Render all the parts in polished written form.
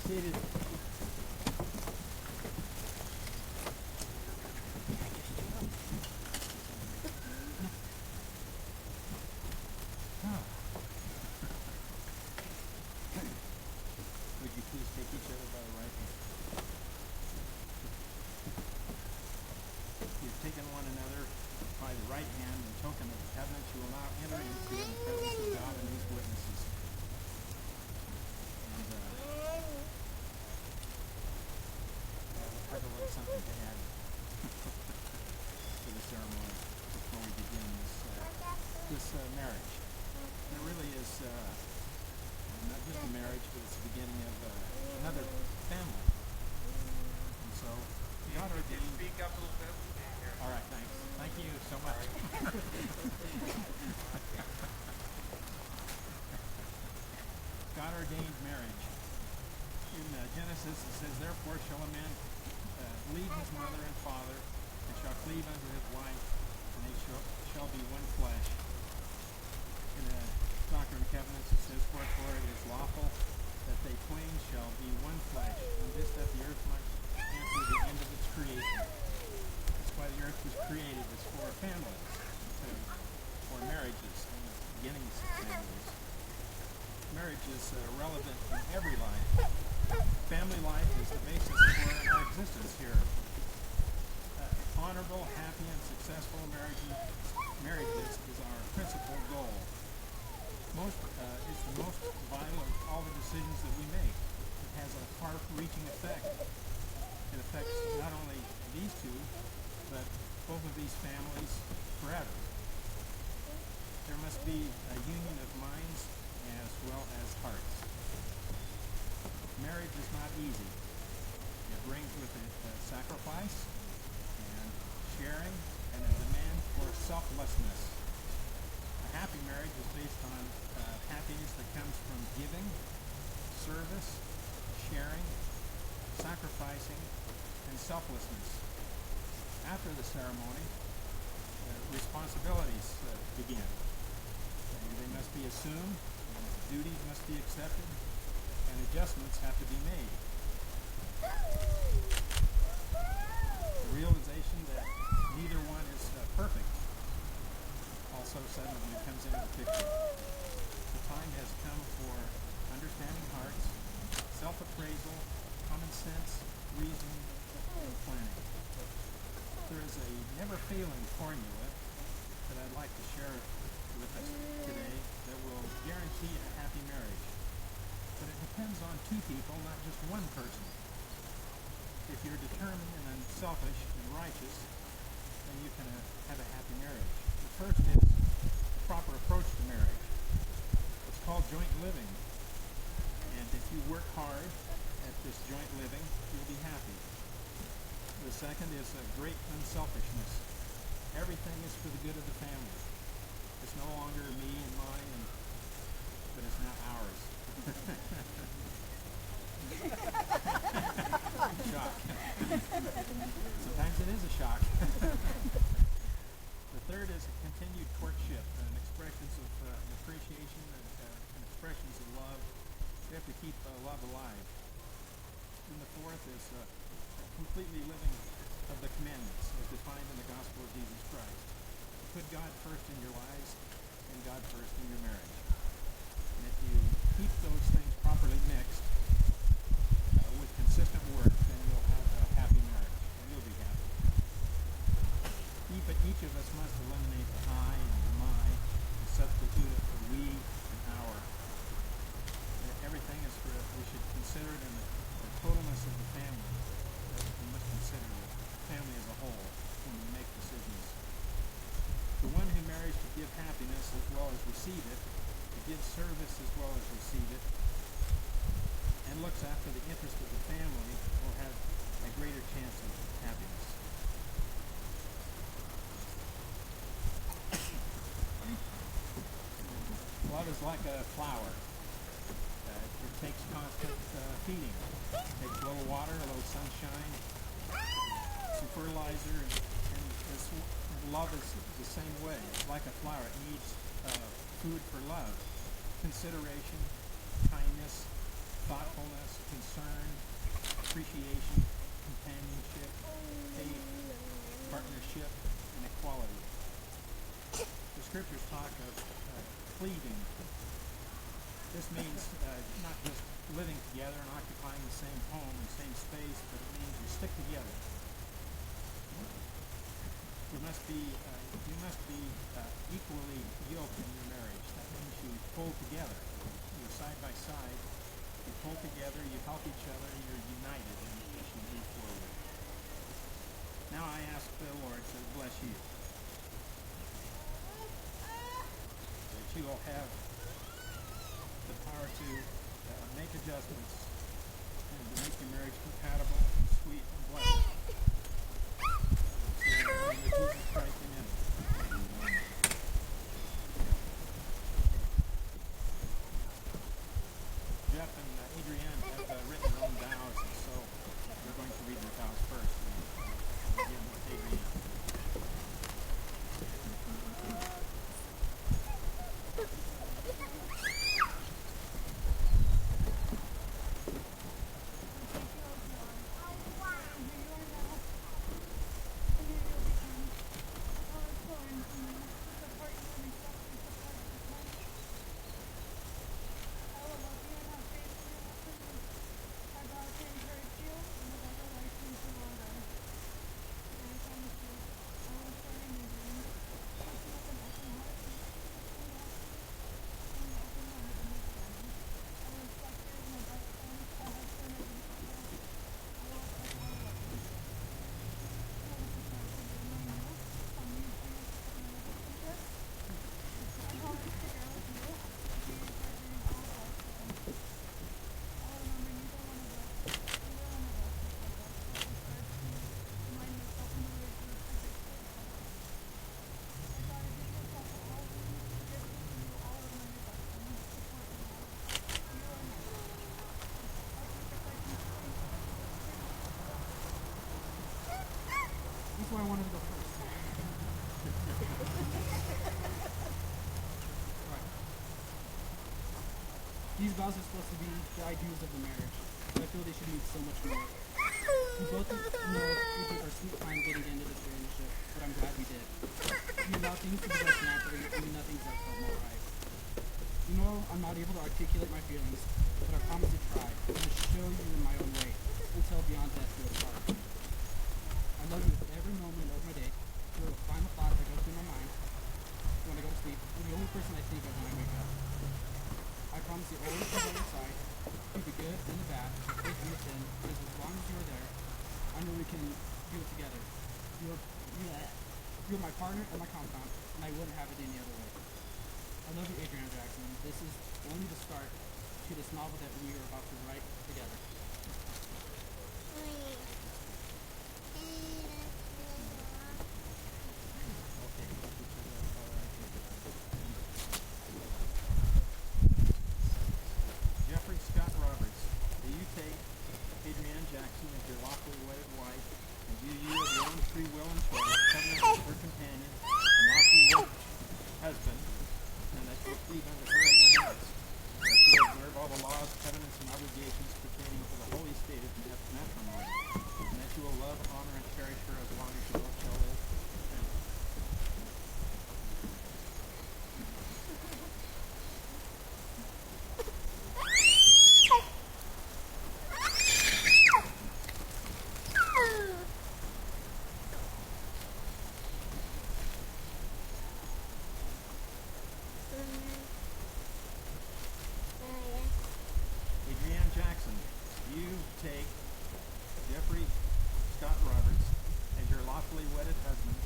appreciated. Would you please take each other by the right hand? You've taken one another by the right hand in token of the covenant you will now enter into in the presence of God and his witnesses. And I have a little something to add to the ceremony before we begin this marriage. And it really is not just a marriage, but it's the beginning of another family. And so, God ordained. Speak up a little bit. All right, thanks. Thank you so much. God ordained marriage. In Genesis, it says, "Therefore shall a man leave his mother and father, and shall cleave unto his wife, and they shall be shall be one flesh, and this that the earth might answer the end of its creation. That's why the earth was created. It's for families, for marriages, and the beginnings of families. Marriage is relevant in every life. Family life is the basis for our existence here. Honorable, happy, and successful marriages is our principal goal. It's the most vital of all the decisions that we make. It has a far-reaching effect. It affects not only these two, but both of these families forever. There must be a union of minds as well as hearts. Marriage is not easy. It brings with it sacrifice and sharing and a demand for selflessness. A happy marriage is based on happiness that comes from giving, service, sharing, sacrificing, and selflessness. After the ceremony, responsibilities begin. They must be assumed, and duties must be accepted, and adjustments have to be made. The realization that neither one is perfect also suddenly comes into the picture. The time has come for understanding hearts, self-appraisal, common sense, reason, and planning. There is a never-failing formula that I'd like to share with us today that will guarantee a happy marriage. But it depends on two people, not just one person. If you're determined and unselfish and righteous, then you can have a happy marriage. The first is the proper approach to marriage. It's called joint living. And if you work hard at this joint living, you'll be happy. The second is a great unselfishness. Everything is for the good of the family. It's no longer me and mine, but it's now ours. Shock. Sometimes it is a shock. The third is a continued courtship and expressions of appreciation and expressions of love. We have to keep love alive. And the fourth is completely living of the commandments as defined in the gospel of Jesus Christ. Put God first in your lives and God first in your marriage. And if you keep those things properly mixed with consistent work, then you'll have a happy marriage and you'll be happy. Each of us must eliminate the I and the my and substitute it for we and our. Everything is for, we should consider it in the totalness of the family. We must consider the family as a whole when we make decisions. The one who marries to give happiness as well as receive it, to give service as well as receive it, and looks after the interest of the family will have a greater chance of happiness. Love is like a flower. It takes constant feeding. It takes a little water, a little sunshine, some fertilizer, and love is the same way. It's like a flower. It needs food for love, consideration, kindness, thoughtfulness, concern, appreciation, companionship, faith, partnership, and equality. The scriptures talk of cleaving. This means not just living together and occupying the same home and same space, but it means you stick together. You must be equally yoked in your marriage. That means you pull together. You're side by side. You pull together. You help each other. You're united as you move forward. Now I ask the Lord to bless you, that you will have the power to make adjustments and to make your marriage compatible and sweet and blessed. So in the name of Jesus Christ, amen. Jeff and Adrianne have written their own vows, and so we're going to read their vows first. And begin with Adrianne. These vows are supposed to be the ideals of the marriage, but I feel they should mean so much more. We both know we took our sweet time getting into this relationship, but I'm glad we did. We allowed things to develop naturally, and nothing's ever felt more right. You know, I'm not able to articulate my feelings, but I promise to try and to show you in my own way until beyond death do us part. I love you with every moment of my day. You're the final thoughts that go through my mind when I go to sleep. You're the only person I think of when I wake up. I promise you always be by your side, through the good and the bad, the good and the sin, because as long as you're there, I know we can do it together. You're my partner and my confidant, and I wouldn't have it any other way. I love you, Adrianne Jackson. This is only the start to this novel that we are about to write together. Jeffrey Scott Roberts, do you take Adrianne Jackson as your lawfully wedded wife, and do you of your own free will and choice covenant with her companion and lawfully wedded husband, and that you will cleave unto her and none else, that you will observe all the laws, covenants, and obligations pertaining to the holy state of matrimony, and that you will love, honor, and cherish her as long as you both shall live? Adrianne Jackson, do you take Jeffrey Scott Roberts as your lawfully wedded husband,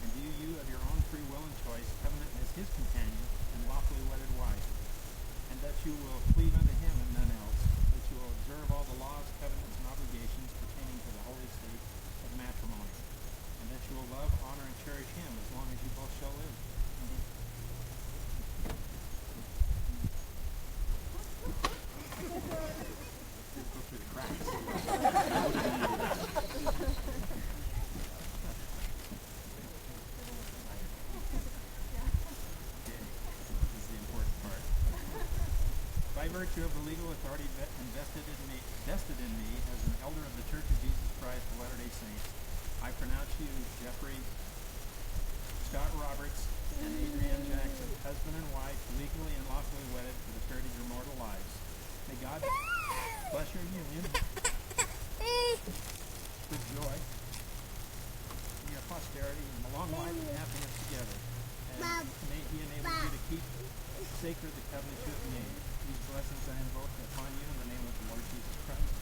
and do you of your own free will and choice covenant as his companion and lawfully wedded wife, and that you will cleave unto him and none else, that you will observe all the laws, covenants, and obligations pertaining to the holy state of matrimony, and that you will love, honor, and cherish him as long as you both shall live? Go through the cracks. Okay, this is the important part. By virtue of the legal authority vested in me as an elder of the Church of Jesus Christ of Latter-day Saints, I pronounce you Jeffrey Scott Roberts and Adrianne Jackson, husband and wife, legally and lawfully wedded for the period of your mortal lives. May God bless your union with joy and your posterity and a long life and happiness together. And may He enable you to keep sacred the covenant you have made. These blessings I invoke upon you in the name of the Lord Jesus Christ.